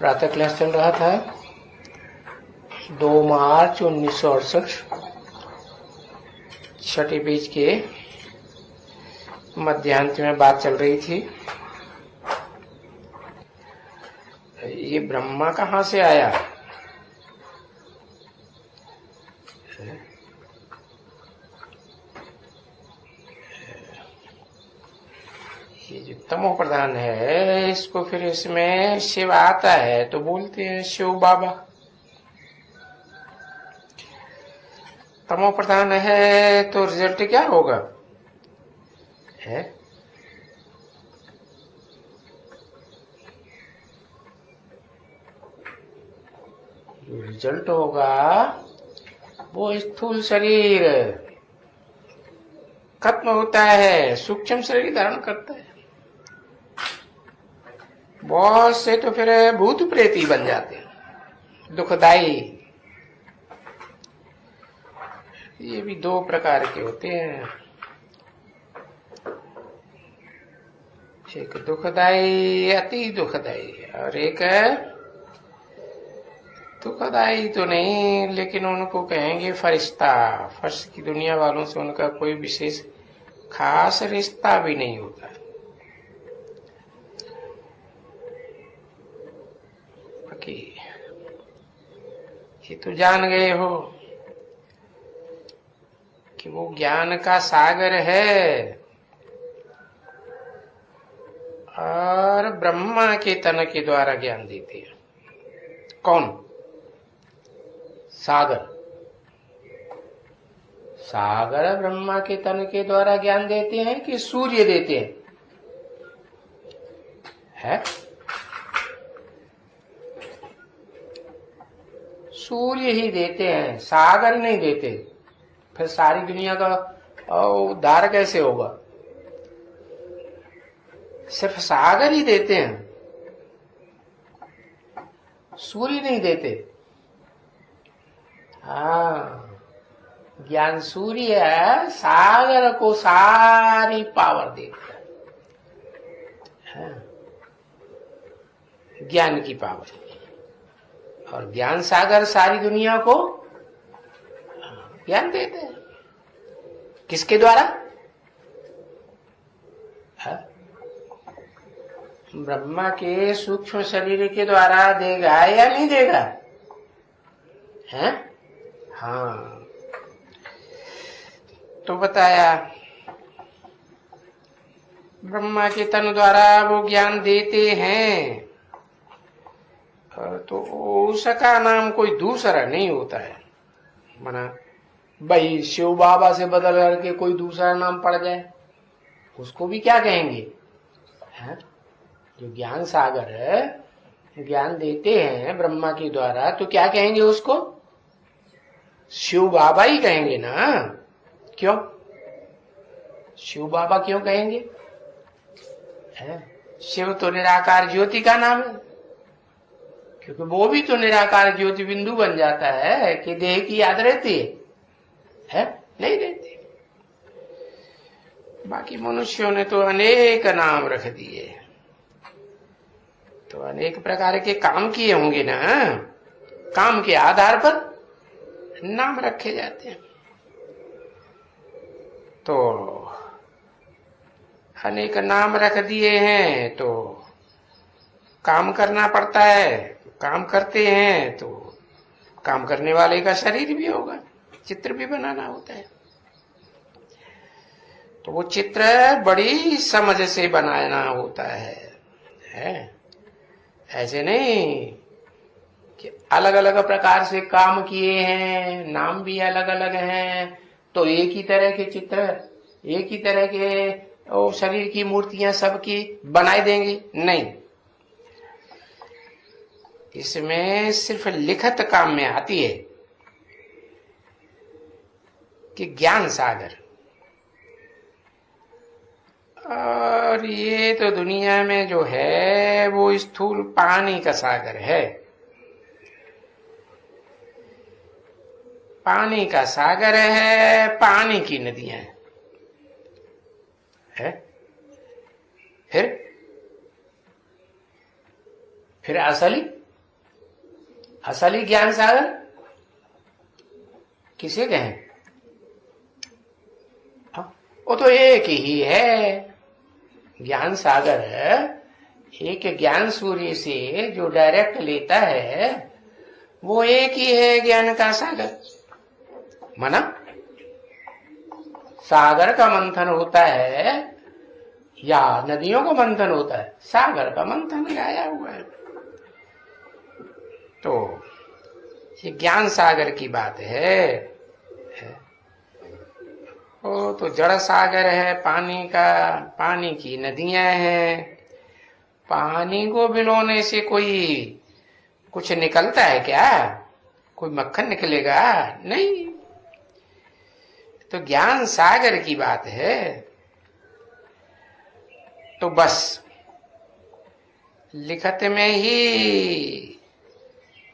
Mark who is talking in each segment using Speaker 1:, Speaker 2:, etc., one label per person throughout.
Speaker 1: प्रातः क्लास चल रहा था 2 मार्च 1968 छठे पेज के मध्यांत में बात चल रही थी। ये ब्रह्मा कहाँ से आया? ये जो तमो प्रधान है, इसको फिर इसमें शिव आता है तो बोलते हैं शिव बाबा। तमो प्रधान है तो रिजल्ट क्या होगा? है जो रिजल्ट होगा वो स्थूल शरीर खत्म होता है, सूक्ष्म शरीर धारण करता है। बहुत से तो फिर भूत प्रेत ही बन जाते हैं, दुखदाई। ये भी 2 प्रकार के होते हैं, एक दुखदाई, अति दुखदाई, और एक दुखदाई तो नहीं, लेकिन उनको कहेंगे फरिश्ता। फर्श की दुनिया वालों से उनका कोई विशेष खास रिश्ता भी नहीं होता। बाकी ये तो जान गए हो कि वो ज्ञान का सागर है और ब्रह्मा के तन के द्वारा ज्ञान देते हैं। कौन? सागर। सागर ब्रह्मा के तन के द्वारा ज्ञान देते हैं कि सूर्य देते हैं? है? सूर्य ही देते हैं, सागर नहीं देते। फिर सारी दुनिया का उद्धार कैसे होगा? सिर्फ सागर ही देते हैं, सूर्य नहीं देते। हाँ, ज्ञान सूर्य है, सागर को सारी पावर देता है, ज्ञान की पावर। और ज्ञान सागर सारी दुनिया को ज्ञान देते हैं। किसके द्वारा? है? ब्रह्मा के सूक्ष्म शरीर के द्वारा देगा या नहीं देगा? है? हाँ, तो बताया ब्रह्मा के तन द्वारा वो ज्ञान देते हैं, तो उसका नाम कोई दूसरा नहीं होता है। माना भाई शिव बाबा से बदल करके कोई दूसरा नाम पड़ जाए, उसको भी क्या कहेंगे? है? जो ज्ञान सागर है, ज्ञान देते हैं ब्रह्मा के द्वारा, तो क्या कहेंगे उसको? शिव बाबा ही कहेंगे ना। क्यों शिव बाबा क्यों कहेंगे? है? शिव तो निराकार ज्योति का नाम है, क्योंकि वो भी तो निराकार ज्योति बिंदु बन जाता है कि देह की याद रहती है? नहीं रहती। बाकी मनुष्यों ने तो अनेक नाम रख दिए, तो अनेक प्रकार के काम किए होंगे ना, काम के आधार पर नाम रखे जाते हैं। तो अनेक नाम रख दिए हैं तो काम करना पड़ता है, काम करते हैं तो काम करने वाले का शरीर भी होगा, चित्र भी बनाना होता है। तो वो चित्र बड़ी समझ से बनाना होता है? ऐसे नहीं कि अलग अलग प्रकार से काम किए हैं, नाम भी अलग अलग हैं, तो एक ही तरह के चित्र, एक ही तरह के शरीर की मूर्तियां सबकी बनाई देंगे? नहीं, इसमें सिर्फ लिखत काम में आती है कि ज्ञान सागर। और ये तो दुनिया में जो है वो स्थूल पानी का सागर है। पानी का सागर है, पानी की नदियां है। फिर असली असली ज्ञान सागर किसे कहें? वो तो एक ही है। ज्ञान सागर एक ज्ञान सूर्य से जो डायरेक्ट लेता है वो एक ही है ज्ञान का सागर। माना सागर का मंथन होता है या नदियों का मंथन होता है, सागर का मंथन गाया हुआ है। तो ये ज्ञान सागर की बात है। वो तो जड़ सागर है पानी का, पानी की नदियां हैं। पानी को भिगोने से कोई कुछ निकलता है क्या? कोई मक्खन निकलेगा? नहीं। तो ज्ञान सागर की बात है। तो बस लिखत में ही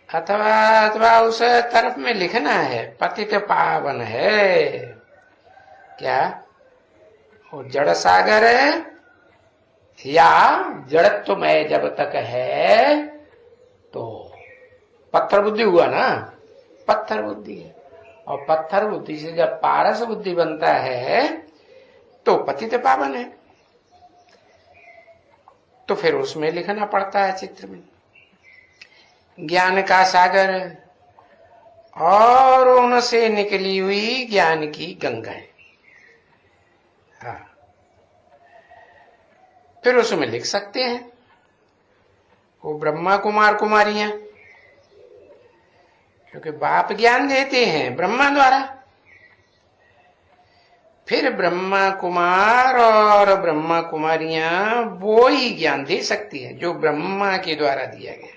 Speaker 1: अथवा उस तरफ में लिखना है पतित पावन है। क्या वो जड़ सागर है या जड़त्व में जब तक है तो पत्थर बुद्धि हुआ ना, पत्थर बुद्धि है। और पत्थर बुद्धि से जब पारस बुद्धि बनता है तो पतित पावन है। तो फिर उसमें लिखना पड़ता है चित्र में ज्ञान का सागर और उनसे निकली हुई ज्ञान की गंगाएं। हाँ, फिर उसमें लिख सकते हैं वो ब्रह्मा कुमार कुमारियां, क्योंकि बाप ज्ञान देते हैं ब्रह्मा द्वारा। फिर ब्रह्मा कुमार और ब्रह्मा कुमारियां वो ही ज्ञान दे सकती है जो ब्रह्मा के द्वारा दिया गया,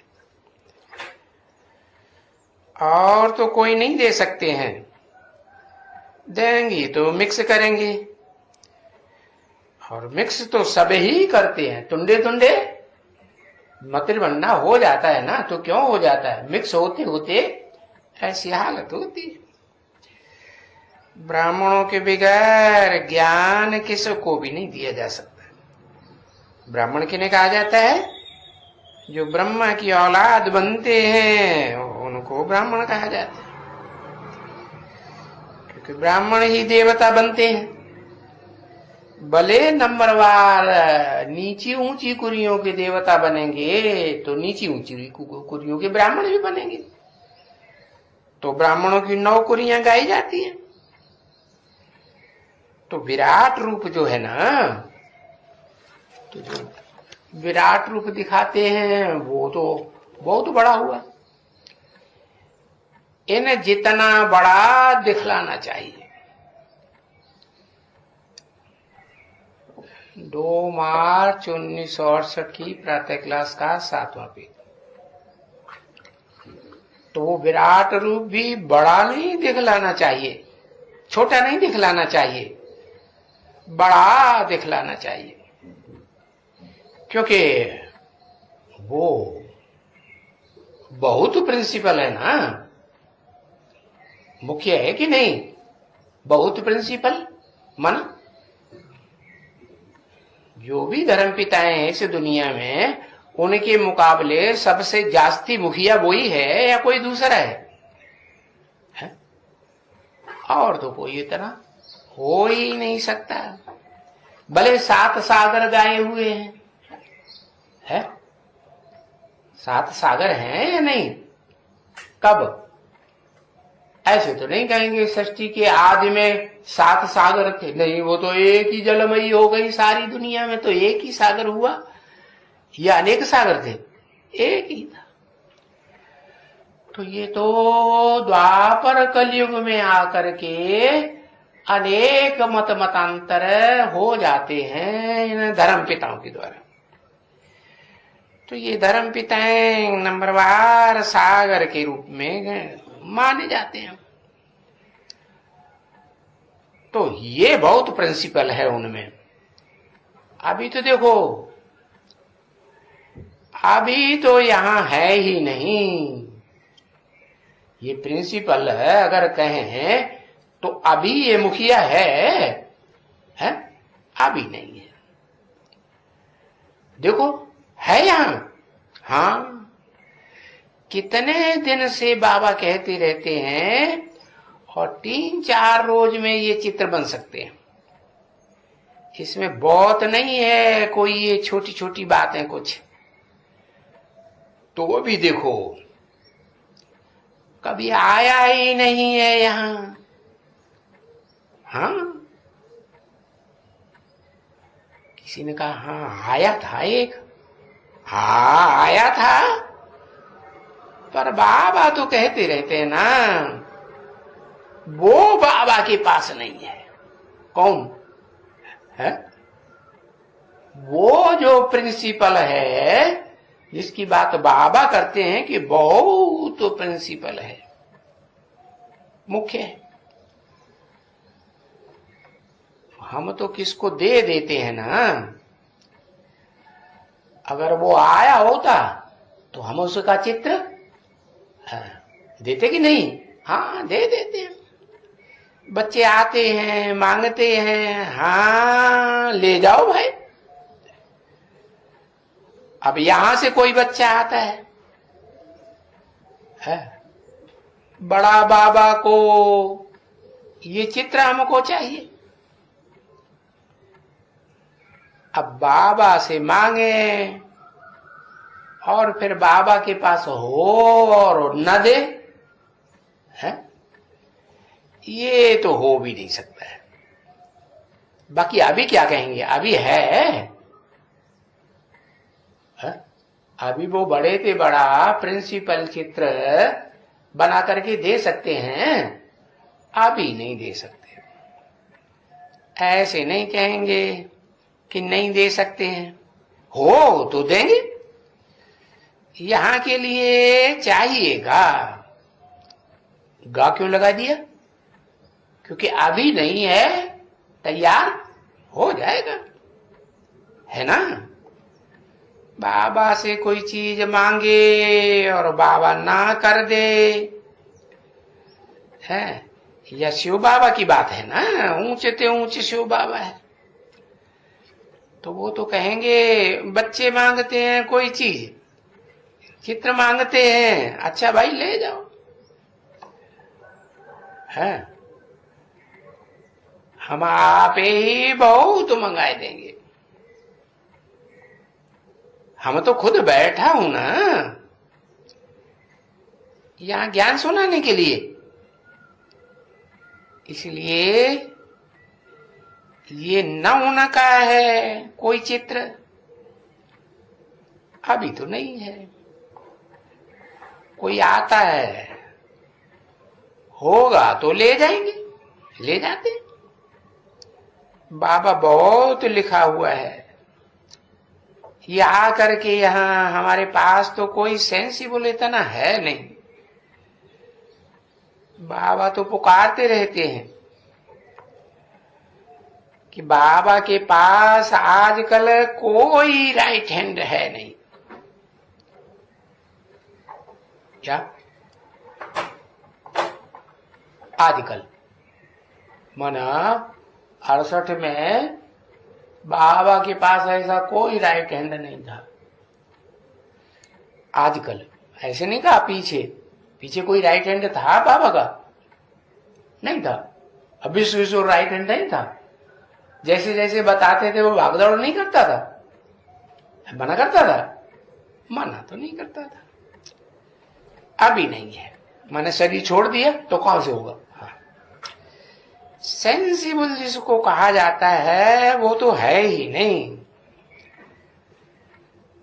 Speaker 1: और तो कोई नहीं दे सकते हैं। देंगी तो मिक्स करेंगे, और मिक्स तो सब ही करते हैं। तुंडे तुंडे मतरिबंडा हो जाता है ना, तो क्यों हो जाता है? मिक्स होते होते ऐसी हालत होती है। ब्राह्मणों के बगैर ज्ञान किसको भी नहीं दिया जा सकता। ब्राह्मण किन्हें कहा जाता है? जो ब्रह्मा की औलाद बनते हैं उनको ब्राह्मण कहा जाता है, क्योंकि ब्राह्मण ही देवता बनते हैं। भले नंबरवार नीची ऊंची कुरियों के देवता बनेंगे तो नीची ऊंची कुरियों के ब्राह्मण भी बनेंगे। तो ब्राह्मणों की 9 कुरियां गाई जाती हैं। तो विराट रूप जो है ना, तो जो विराट रूप दिखाते हैं वो तो बहुत बड़ा हुआ। इन्हें जितना बड़ा दिखलाना चाहिए। 2 मार्च 1968 की प्रातः क्लास का 7वां पेज। तो विराट रूप भी बड़ा नहीं दिखलाना चाहिए, छोटा नहीं दिखलाना चाहिए, बड़ा दिखलाना चाहिए, क्योंकि वो बहुत प्रिंसिपल है ना। मुख्य है कि नहीं? बहुत प्रिंसिपल माना। जो भी धर्म पिताएं हैं इस दुनिया में, उनके मुकाबले सबसे जास्ती मुखिया वही है या कोई दूसरा है? और तो कोई इतना हो ही नहीं सकता। भले 7 सागर गाए हुए हैं, 7 सागर हैं या नहीं? कब? ऐसे तो नहीं कहेंगे सृष्टि के आदि में 7 सागर थे, नहीं, वो तो एक ही जलमयी हो गई सारी दुनिया में, तो एक ही सागर हुआ या अनेक सागर थे? एक ही था। तो ये तो द्वापर कलयुग में आकर के अनेक मत मतांतर हो जाते हैं इन धर्म पिताओं के द्वारा। तो ये धर्म पिताएं नंबरवार सागर के रूप में माने जाते हैं। तो ये बहुत प्रिंसिपल है उनमें। अभी तो देखो, अभी तो यहां है ही नहीं ये प्रिंसिपल है। अगर कहें तो अभी ये मुखिया है? अभी नहीं है। देखो है यहां, हाँ, कितने दिन से बाबा कहते रहते हैं, और 3-4 रोज में ये चित्र बन सकते हैं। इसमें बहुत नहीं है कोई, ये छोटी छोटी बातें कुछ। तो वो भी देखो, कभी आया ही नहीं है यहां। हाँ, किसी ने कहा हाँ आया था एक, हाँ आया था, पर बाबा तो कहते रहते हैं ना, वो बाबा के पास नहीं है। कौन है? वो जो प्रिंसिपल है, जिसकी बात बाबा करते हैं कि बहुत तो प्रिंसिपल है, मुख्य है। हम तो किसको दे देते हैं ना। अगर वो आया होता तो हम उसका चित्र देते कि नहीं? हाँ, दे देते हैं। बच्चे आते हैं, मांगते हैं, हाँ ले जाओ भाई। अब यहां से कोई बच्चा आता है, बड़ा बाबा को ये चित्र हमको चाहिए। अब बाबा से मांगे और फिर बाबा के पास हो और न दे, है? ये तो हो भी नहीं सकता है। बाकी अभी क्या कहेंगे? अभी है? अभी वो बड़े से बड़ा प्रिंसिपल चित्र बना करके दे सकते हैं, अभी नहीं दे सकते। ऐसे नहीं कहेंगे कि नहीं दे सकते हैं, हो तो देंगे। यहां के लिए चाहिएगा, गा क्यों लगा दिया? क्योंकि अभी नहीं है, तैयार हो जाएगा, है ना। बाबा से कोई चीज मांगे और बाबा ना कर दे, है, या शिव बाबा की बात है ना, ऊंचे ते ऊंचे शिव बाबा है, तो वो तो कहेंगे बच्चे मांगते हैं कोई चीज, चित्र मांगते हैं, अच्छा भाई ले जाओ, है। हम आप ही बहुत मंगाए देंगे। हम तो खुद बैठा हूं ना यहां ज्ञान सुनाने के लिए, इसलिए ये न उनका है कोई चित्र, अभी तो नहीं है। कोई आता है, होगा तो ले जाएंगे, ले जाते। बाबा बहुत लिखा हुआ है, ये आकर के यहां हमारे पास तो कोई सेंसिबल इतना है नहीं। बाबा तो पुकारते रहते हैं कि बाबा के पास आजकल कोई राइट हैंड है नहीं। क्या आजकल? मना 68 में बाबा के पास ऐसा कोई राइट हैंड नहीं था। आजकल ऐसे नहीं कहा, पीछे कोई राइट हैंड था बाबा का? नहीं था। अब विश्व राइट हैंड नहीं था। जैसे जैसे बताते थे वो भागदौड़ नहीं करता था, मना करता था? मना तो नहीं करता था। अभी नहीं है, मैंने शरीर छोड़ दिया तो कहां से होगा। हाँ। सेंसिबल जिसको कहा जाता है वो तो है ही नहीं,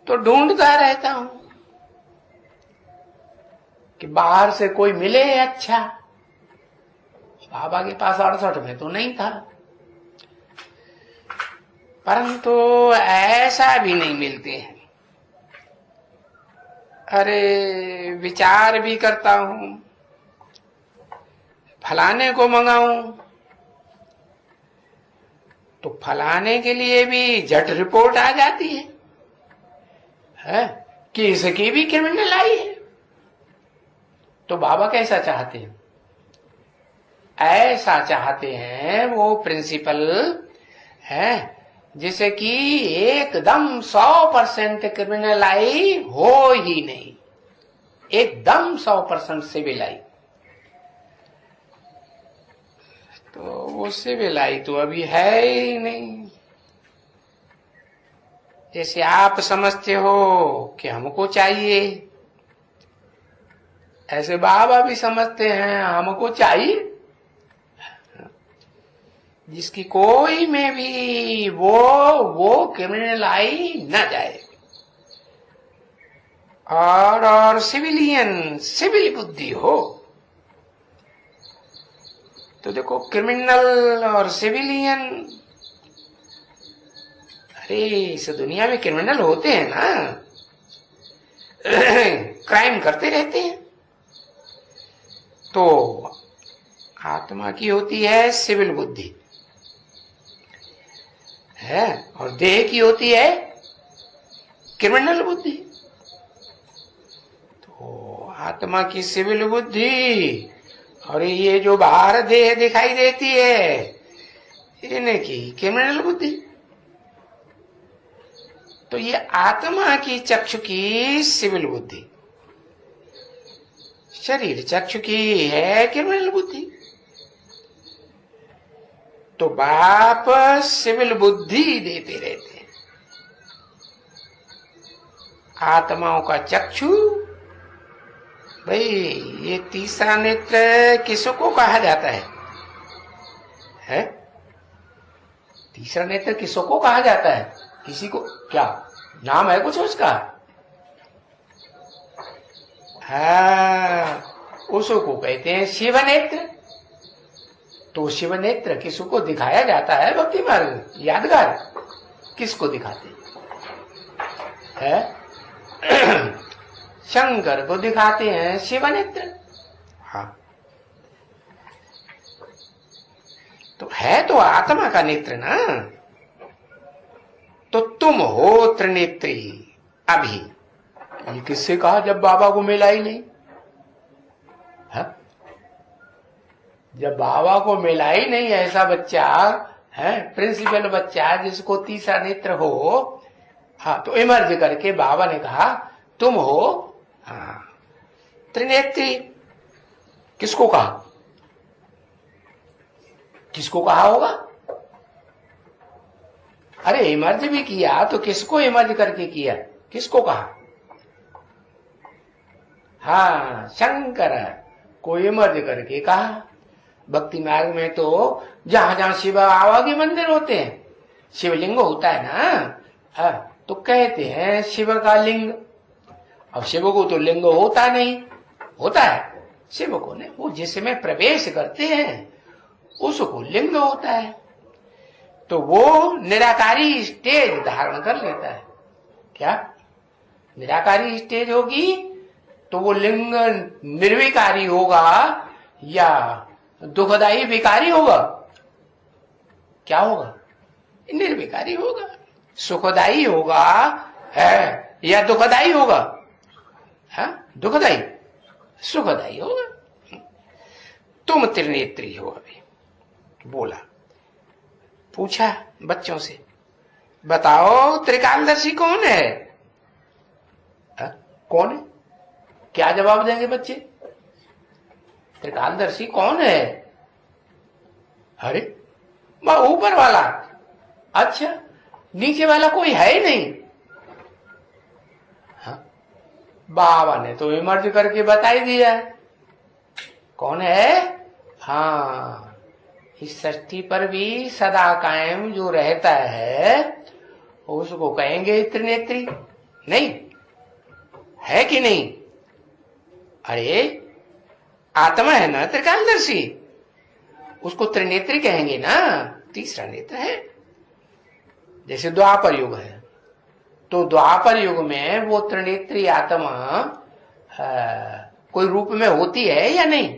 Speaker 1: तो ढूंढता रहता हूं कि बाहर से कोई मिले अच्छा। बाबा के पास 68 में तो नहीं था, परंतु ऐसा भी नहीं मिलते हैं। अरे विचार भी करता हूं, फलाने को मंगाऊं तो फलाने के लिए भी झट रिपोर्ट आ जाती है कि इसकी भी क्रिमिनल आई है। तो बाबा कैसा चाहते हैं? ऐसा चाहते हैं वो प्रिंसिपल है जिसे कि एकदम 100% क्रिमिनल आई हो ही नहीं। एकदम 100% सिविल आई। तो वो सिविल आई तो अभी है ही नहीं। जैसे आप समझते हो कि हमको चाहिए, ऐसे बाबा भी समझते हैं हमको चाहिए। जिसकी कोई में भी वो क्रिमिनल आई न जाए। और सिविलियन सिविल बुद्धि हो तो देखो, क्रिमिनल और सिविलियन, अरे इस दुनिया में क्रिमिनल होते हैं ना, क्राइम करते रहते हैं। तो आत्मा की होती है सिविल बुद्धि है, और देह की होती है क्रिमिनल बुद्धि। तो आत्मा की सिविल बुद्धि और ये जो बाहर देह दिखाई देती है, इनकी क्रिमिनल बुद्धि। तो ये आत्मा की चक्षु की सिविल बुद्धि, शरीर चक्षु की है क्रिमिनल बुद्धि। तो बाप सिविल बुद्धि देते रहते हैं। आत्माओं का चक्षु, भाई ये तीसरा नेत्र किसको कहा जाता है? तीसरा नेत्र किसको कहा जाता है? किसी को क्या नाम है कुछ उसका? हाँ, उसको कहते हैं शिव नेत्र। तो शिव नेत्र किसको दिखाया जाता है भक्ति मार्ग में? यादगार किसको दिखाते हैं? शंकर को दिखाते हैं शिव नेत्र। हाँ, तो है तो आत्मा का नेत्र ना। तो तुम हो त्रिनेत्री अभी। ये किससे कहा जब बाबा को मिला ही नहीं? हा? जब बाबा को मिला ही नहीं ऐसा बच्चा है, प्रिंसिपल बच्चा जिसको तीसरा नेत्र हो, हाँ, तो इमर्ज करके बाबा ने कहा तुम हो, हाँ, त्रिनेत्री। किसको कहा? किसको कहा होगा? अरे इमर्ज भी किया तो किसको इमर्ज करके किया? किसको कहा? हाँ, शंकर को इमर्ज करके कहा। भक्ति मार्ग में तो जहां जहां शिव बाबा के मंदिर होते हैं, शिवलिंग होता है ना, हाँ, तो कहते हैं शिव का लिंग। अब शिव को तो लिंग होता नहीं, होता है शिव को ने, वो जिसमें प्रवेश करते हैं उसको लिंग होता है। तो वो निराकारी स्टेज धारण कर लेता है। क्या निराकारी स्टेज होगी तो वो लिंग निर्विकारी होगा या दुखदाई विकारी होगा? क्या होगा? निर्विकारी होगा। सुखदाई होगा है या दुखदाई होगा? है दुखदाई, सुखदाई होगा। तुम त्रिनेत्री हो। अभी बोला, पूछा बच्चों से, बताओ त्रिकालदर्शी कौन है? कौन है? क्या जवाब देंगे बच्चे? त्रिकालदर्शी कौन है? अरे वह ऊपर वाला। अच्छा, नीचे वाला कोई है ही नहीं? हाँ, बाबा ने तो इमर्ज करके बता ही दिया कौन है। हाँ, इस सृष्टि पर भी सदा कायम जो रहता है उसको कहेंगे त्रिनेत्री। नहीं है कि नहीं? अरे आत्मा है ना त्रिकालदर्शी, उसको त्रिनेत्री कहेंगे ना, तीसरा नेत्र है। जैसे द्वापर युग है तो द्वापर युग में वो त्रिनेत्री आत्मा कोई रूप में होती है या नहीं?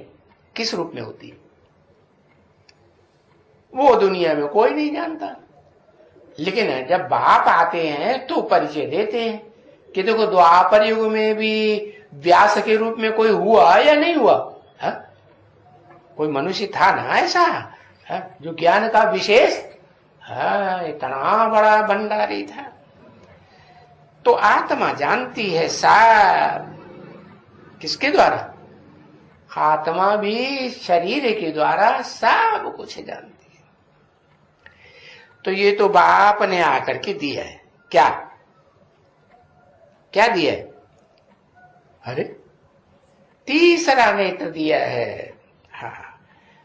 Speaker 1: किस रूप में होती है वो दुनिया में कोई नहीं जानता। लेकिन जब बाप आते हैं तो परिचय देते हैं कि देखो द्वापर युग में भी व्यास के रूप में कोई हुआ या नहीं हुआ? हा? कोई मनुष्य था ना ऐसा, हा? जो ज्ञान का विशेष, हाँ, इतना बड़ा भंडारी था। तो आत्मा जानती है सब। किसके द्वारा? आत्मा भी शरीर के द्वारा सब कुछ जानती है। तो ये तो बाप ने आकर के दिया है। क्या क्या दिया है? अरे तीसरा नेत्र दिया है। हाँ,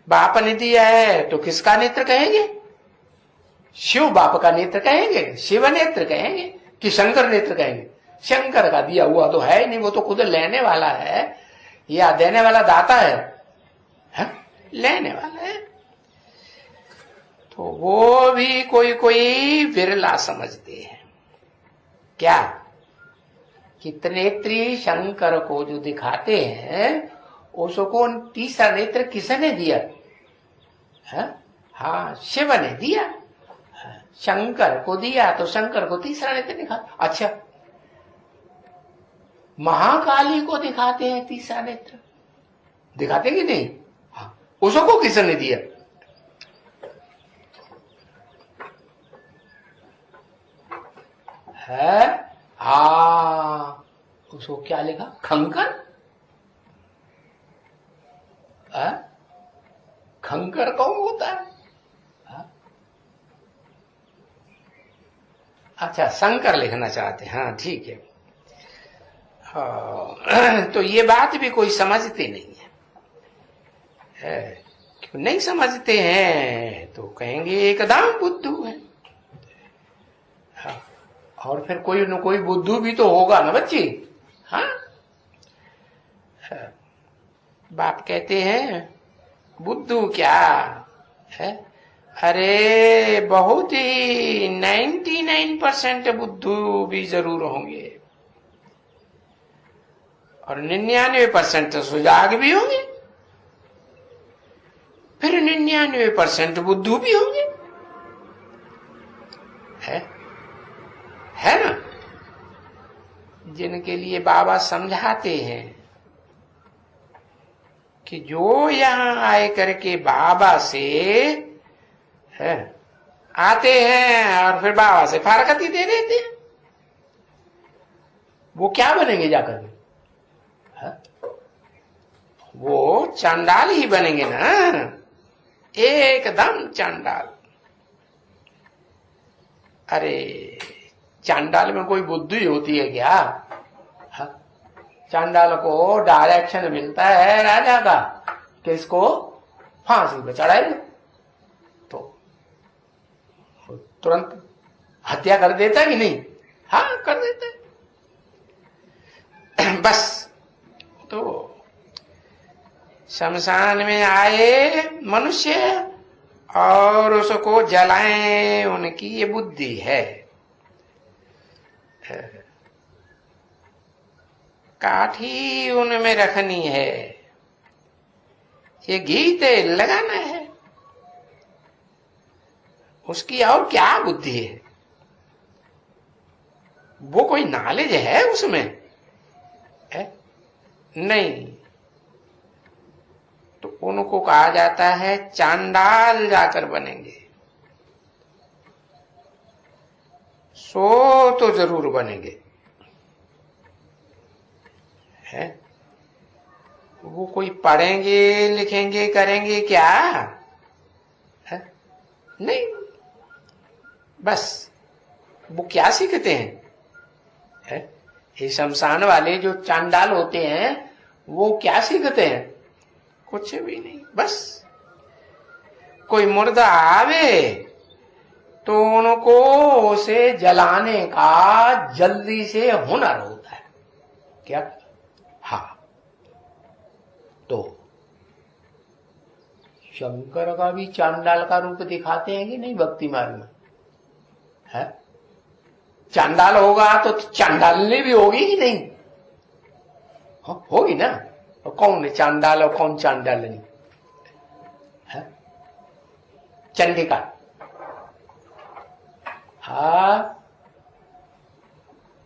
Speaker 1: बाप ने दिया है तो किसका नेत्र कहेंगे? शिव बाप का नेत्र कहेंगे, शिव नेत्र कहेंगे कि शंकर नेत्र कहेंगे? शंकर का दिया हुआ तो है ही नहीं, वो तो खुद लेने वाला है या देने वाला दाता है? लेने वाला है। तो वो भी कोई कोई विरला समझते हैं। क्या कि नेत्री शंकर को जो दिखाते हैं उसको तीसरा नेत्र किसने दिया? हाँ, शिव ने दिया। शंकर को दिया तो शंकर को तीसरा नेत्र दिखा। अच्छा, महाकाली को दिखाते हैं तीसरा नेत्र, दिखाते कि नहीं? हाँ, उसको किसने दिया? है उसको क्या लिखा? खंकर। खंकर कौन होता है? अच्छा, शंकर लिखना चाहते हैं। हाँ ठीक है। हाँ, तो ये बात भी कोई समझते नहीं है। क्यों नहीं समझते हैं? तो कहेंगे एकदम बुद्धू है। हाँ, और फिर कोई न कोई बुद्धू भी तो होगा ना बच्ची। हाँ, बाप कहते हैं बुद्धू क्या है? अरे बहुत ही 99% बुद्धू भी जरूर होंगे और 99% सुजाग भी होंगे, फिर 99% बुद्धू भी होंगे। है ना? जिनके लिए बाबा समझाते हैं कि जो यहां आए करके बाबा से आते हैं और फिर बाबा से फारकती दे देते हैं, वो क्या बनेंगे जाकर के? वो चांडाल ही बनेंगे ना, एकदम चांडाल। अरे चांडाल में कोई बुद्धि होती है क्या? चांडाल को डायरेक्शन मिलता है राजा का कि इसको फांसी पे चढ़ाए, तो तुरंत हत्या कर देता कि नहीं? हाँ, कर देता है। बस तो शमशान में आए मनुष्य और उसको जलाएं, उनकी ये बुद्धि है। काठी उनमें रखनी है, ये घी तेल लगाना है, उसकी और क्या बुद्धि है? वो कोई नॉलेज है उसमें? है? नहीं। तो उनको कहा जाता है चांडाल जाकर बनेंगे। सो तो जरूर बनेंगे। है? वो कोई पढ़ेंगे लिखेंगे करेंगे क्या? है? नहीं। बस वो क्या सीखते हैं? है? ये शमशान वाले जो चांडाल होते हैं वो क्या सीखते हैं? कुछ भी नहीं। बस कोई मुर्दा आवे तो उनको उसे जलाने का जल्दी से हुनर होता है। क्या? हाँ। तो शंकर का भी चांडाल का रूप दिखाते हैं कि नहीं भक्ति मार्ग में? है? चांडाल होगा तो चांडालनी भी होगी कि नहीं? होगी ना। तो कौन है चांडाल और कौन चांडालनी? है? चंडिका। हाँ,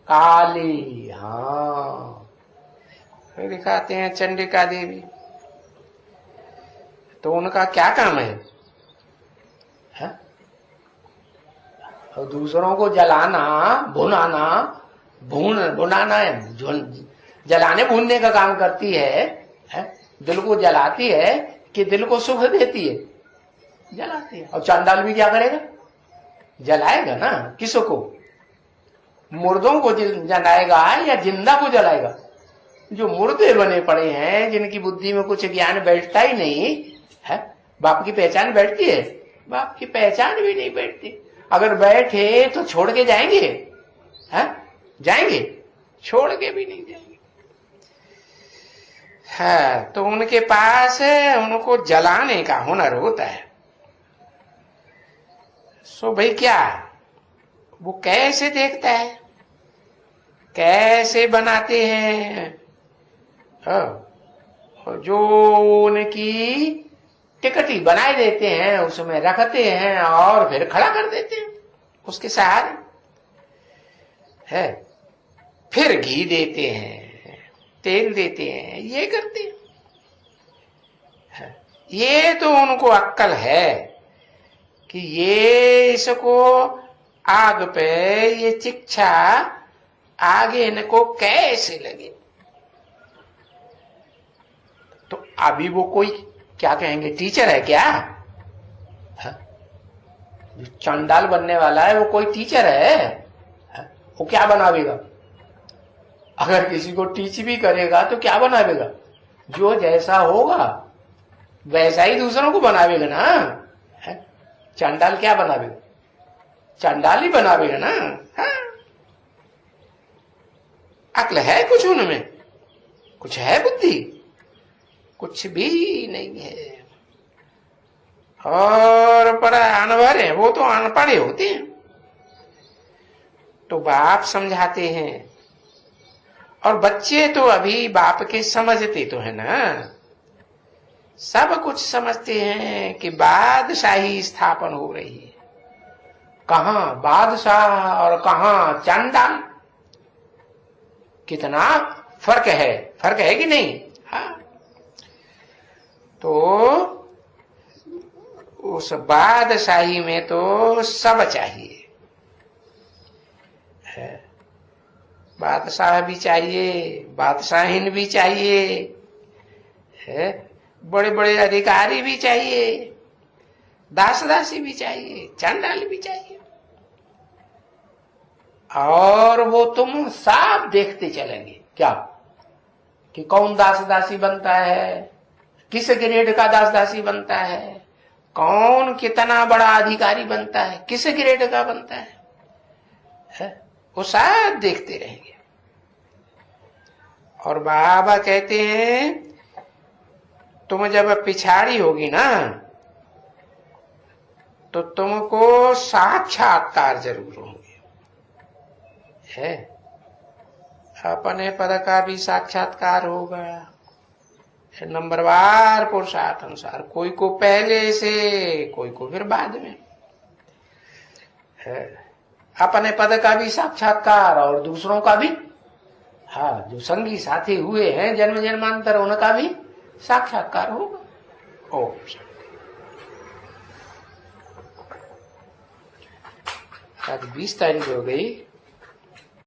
Speaker 1: काली। हाँ, फिर दिखाते हैं चंडिका देवी। तो उनका क्या काम है? और दूसरों को जलाना, भुनाना, भुनाना है, जलाने भूनने का काम करती है? दिल को जलाती है कि दिल को सुख देती है? जलाती है। और चांडाल भी क्या करेगा? जलाएगा ना। किसको? मुर्दों को जलाएगा या जिंदा को जलाएगा? जो मुर्दे बने पड़े हैं, जिनकी बुद्धि में कुछ ज्ञान बैठता ही नहीं है, बाप की पहचान बैठती है? बाप की पहचान भी नहीं बैठती। अगर बैठे तो छोड़ के जाएंगे? है? जाएंगे? छोड़ के भी नहीं जाएंगे। है तो उनके पास उनको जलाने का हुनर होता है। सो भाई क्या वो कैसे देखता है, कैसे बनाते हैं? जो उनकी टिकटी बनाए देते हैं उसमें रखते हैं और फिर खड़ा कर देते हैं उसके सहारे। है फिर घी देते हैं, तेल देते हैं, ये करते हैं। ये तो उनको अक्ल है कि ये इसको आग पे ये शिक्षा आगे इनको कैसे लगे। तो अभी वो कोई क्या कहेंगे, टीचर है क्या? जो चंडाल बनने वाला है वो कोई टीचर है? वो क्या बनावेगा? अगर किसी को टीच भी करेगा तो क्या बनावेगा? जो जैसा होगा वैसा ही दूसरों को बनावेगा ना। चंडाल क्या बनावेगा? चंडाल ही बनावेगा ना। अक्ल है कुछ उनमें? कुछ है बुद्धि? कुछ भी नहीं है। और बड़ा अनपढ़ है, वो तो अनपढ़ होते हैं। तो बाप समझाते हैं और बच्चे तो अभी बाप के समझते तो है ना, सब कुछ समझते हैं कि बादशाही स्थापन हो रही है। कहां बादशाह और कहां चंडाल, कितना फर्क है। फर्क है कि नहीं? हाँ। तो उस बादशाही में तो सब चाहिए है। बादशाह भी चाहिए, बादशाहीन भी चाहिए है, बड़े बड़े अधिकारी भी चाहिए, दास दासी भी चाहिए, चंडाल भी चाहिए। और वो तुम सब देखते चलेंगे क्या कि कौन दास दासी बनता है, किस ग्रेड का दास दासी बनता है, कौन कितना बड़ा अधिकारी बनता है, किस ग्रेड का बनता है? वो सब देखते रहेंगे। और बाबा कहते हैं तुम जब पिछाड़ी होगी ना तो तुमको साक्षात्कार जरूर होंगे। है अपने पद का भी साक्षात्कार होगा, नंबरवार पुरुषार्थ अनुसार, कोई को पहले से, कोई को फिर बाद में। है अपने पद का भी साक्षात्कार और दूसरों का भी। हाँ, जो संगी साथी हुए हैं जन्म जन्मांतर उनका भी साक्षात्कार होगा। ओम शांति। आज 20 तारीख हो गई।